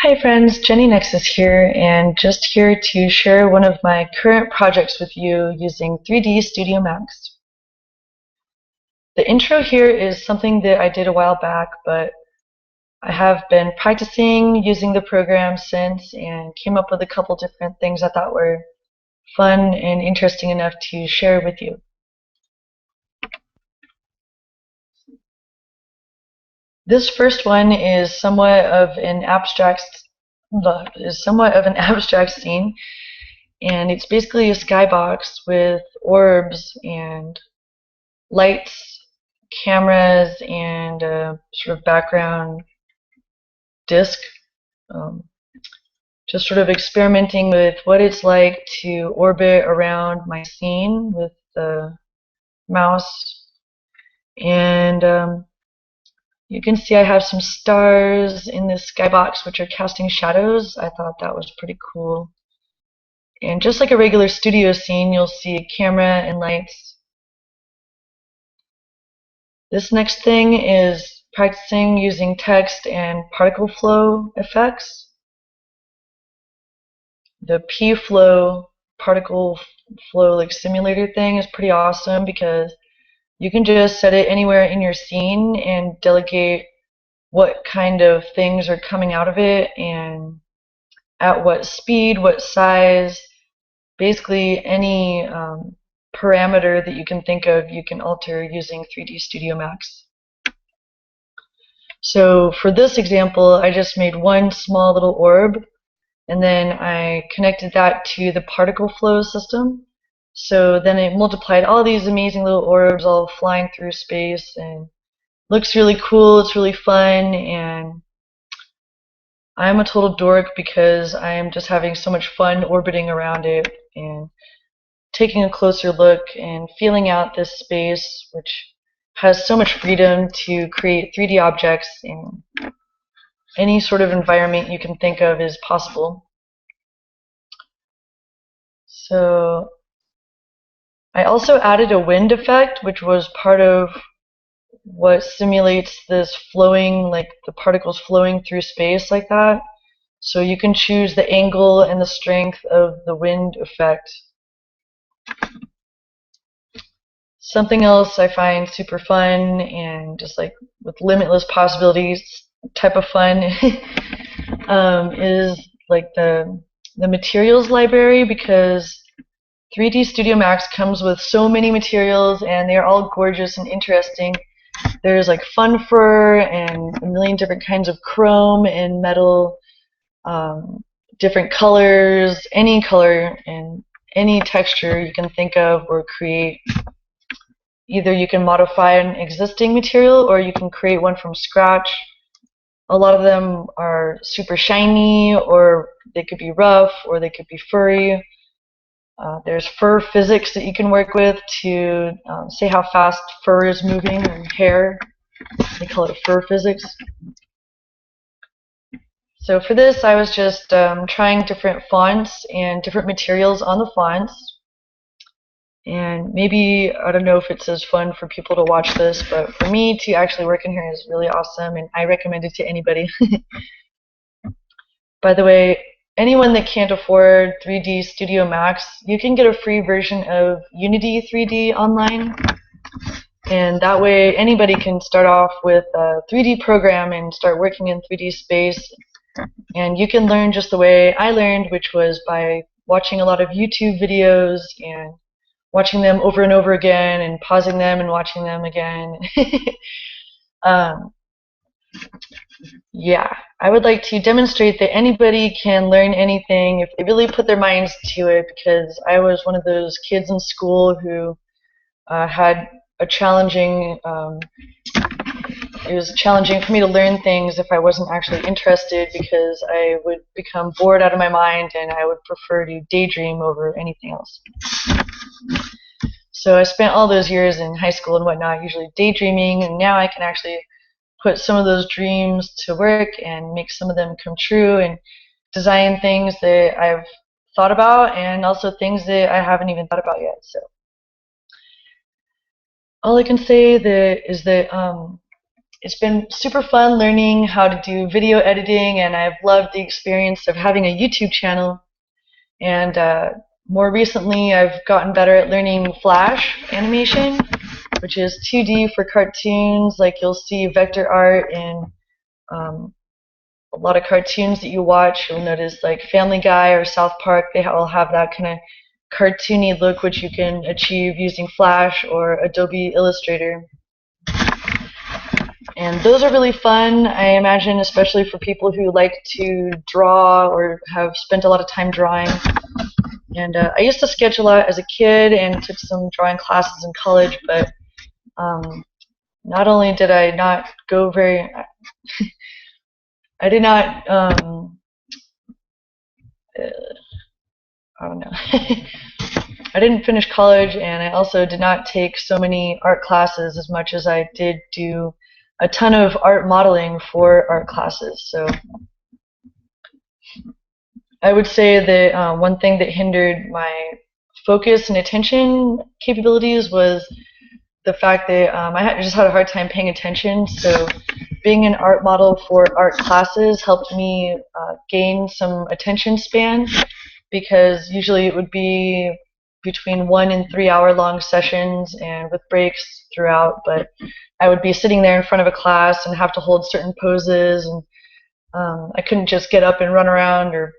Hi friends, Jenny is here and just here to share one of my current projects with you using 3D Studio Max. The intro here is something that I did a while back, but I have been practicing using the program since and came up with a couple different things I thought were fun and interesting enough to share with you. This first one is somewhat of an abstract scene, and it's basically a skybox with orbs and lights, cameras, and a sort of background disc. Just sort of experimenting with what it's like to orbit around my scene with the mouse. And you can see I have some stars in this skybox which are casting shadows. I thought that was pretty cool. And just like a regular studio scene, you'll see a camera and lights. This next thing is practicing using text and particle flow effects. The P-flow particle flow simulator thing is pretty awesome because you can just set it anywhere in your scene and delegate what kind of things are coming out of it and at what speed, what size. Basically any parameter that you can think of you can alter using 3D Studio Max. So for this example, I just made one small little orb and then I connected that to the particle flow system. So then it multiplied all these amazing little orbs all flying through space, and looks really cool, it's really fun, and I'm a total dork because I am just having so much fun orbiting around it and taking a closer look and feeling out this space, which has so much freedom to create 3D objects in any sort of environment you can think of is possible. So I also added a wind effect, which was part of what simulates this flowing, like the particles flowing through space like that. So you can choose the angle and the strength of the wind effect. Something else I find super fun and just like with limitless possibilities type of fun is like the materials library, because 3D Studio Max comes with so many materials and they're all gorgeous and interesting. There's like fun fur and a million different kinds of chrome and metal, different colors, any color and any texture you can think of or create. Either you can modify an existing material or you can create one from scratch. A lot of them are super shiny, or they could be rough, or they could be furry. There's fur physics that you can work with to say how fast fur is moving or hair. They call it fur physics. So for this, I was just trying different fonts and different materials on the fonts. And maybe, I don't know if it's as fun for people to watch this, but for me to actually work in here is really awesome, and I recommend it to anybody. By the way, anyone that can't afford 3D Studio Max, you can get a free version of Unity 3D online. And that way anybody can start off with a 3D program and start working in 3D space. And you can learn just the way I learned, which was by watching a lot of YouTube videos and watching them over and over again and pausing them and watching them again. Yeah, I would like to demonstrate that anybody can learn anything if they really put their minds to it, because I was one of those kids in school who had a challenging, it was challenging for me to learn things if I wasn't actually interested, because I would become bored out of my mind and I would prefer to daydream over anything else. So I spent all those years in high school and whatnot usually daydreaming, and now I can actually put some of those dreams to work and make some of them come true and design things that I've thought about and also things that I haven't even thought about yet. So all I can say is that it's been super fun learning how to do video editing, and I've loved the experience of having a YouTube channel. And more recently, I've gotten better at learning Flash animation, which is 2D for cartoons. Like you'll see vector art in a lot of cartoons that you watch. You'll notice like Family Guy or South Park, they all have that kind of cartoony look, which you can achieve using Flash or Adobe Illustrator. And those are really fun, I imagine, especially for people who like to draw or have spent a lot of time drawing. And I used to sketch a lot as a kid and took some drawing classes in college, but not only did I not go very, I did not, I don't know. I didn't finish college, and I also did not take so many art classes as much as I did do a ton of art modeling for art classes. So I would say that one thing that hindered my focus and attention capabilities was the fact that I just had a hard time paying attention. So being an art model for art classes helped me gain some attention span, because usually it would be between 1 and 3 hour long sessions and with breaks throughout, but I would be sitting there in front of a class and have to hold certain poses, and I couldn't just get up and run around or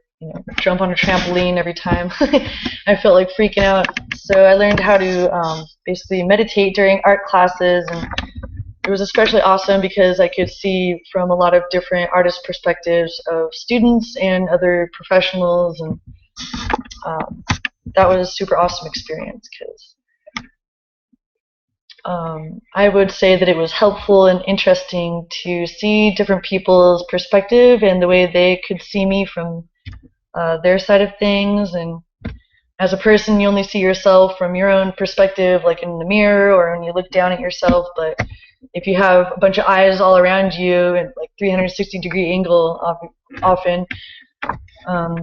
jump on a trampoline every time. I felt like freaking out. So I learned how to basically meditate during art classes, and it was especially awesome because I could see from a lot of different artist perspectives of students and other professionals, and that was a super awesome experience because I would say that it was helpful and interesting to see different people's perspective and the way they could see me from their side of things. And as a person, you only see yourself from your own perspective, like in the mirror or when you look down at yourself. But if you have a bunch of eyes all around you at like 360-degree angle often,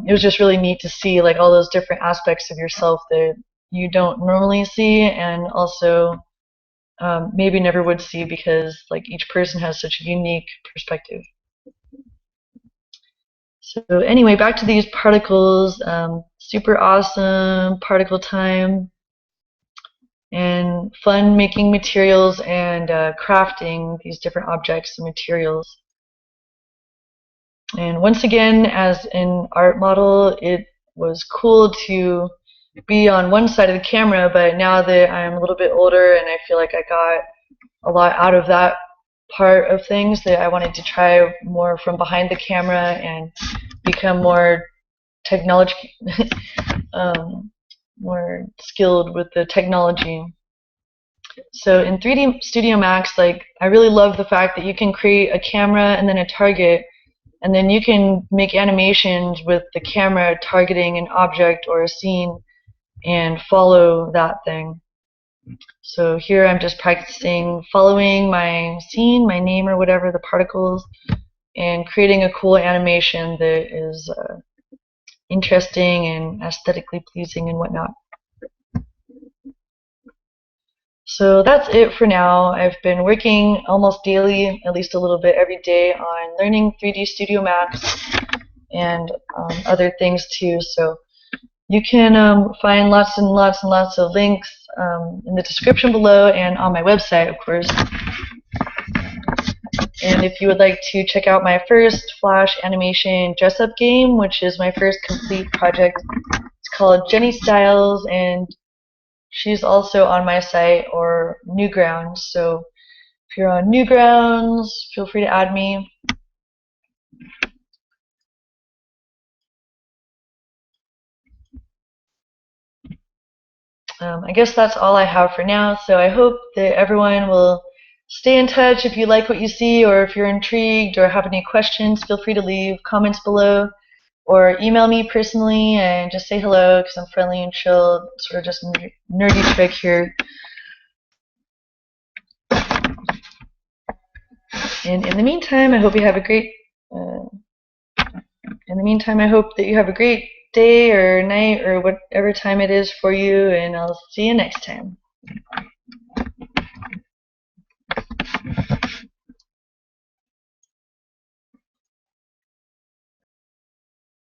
it was just really neat to see like all those different aspects of yourself that you don't normally see, and also maybe never would see, because like each person has such a unique perspective. So anyway, back to these particles. Super awesome particle time, and fun making materials and crafting these different objects and materials. And once again, as an art model, it was cool to be on one side of the camera, but now that I'm a little bit older and I feel like I got a lot out of that part of things, that I wanted to try more from behind the camera and become more more skilled with the technology. So in 3D Studio Max, like, I really love the fact that you can create a camera and then a target, and then you can make animations with the camera targeting an object or a scene and follow that thing. So here I'm just practicing following my scene, my name or whatever, the particles, and creating a cool animation that is interesting and aesthetically pleasing and whatnot. So that's it for now. I've been working almost daily, at least a little bit every day, on learning 3D Studio Max and other things too. So you can find lots and lots and lots of links in the description below and on my website, of course. And if you would like to check out my first Flash animation dress-up game, which is my first complete project, it's called Jenny Styles, and she's also on my site, or Newgrounds. So if you're on Newgrounds, feel free to add me. I guess that's all I have for now, so I hope that everyone will stay in touch. If you like what you see, or if you're intrigued or have any questions, feel free to leave comments below or email me personally and just say hello, because I'm friendly and chill, sort of just a nerdy trick here. And in the meantime, I hope you have a great day or night or whatever time it is for you, and I'll see you next time.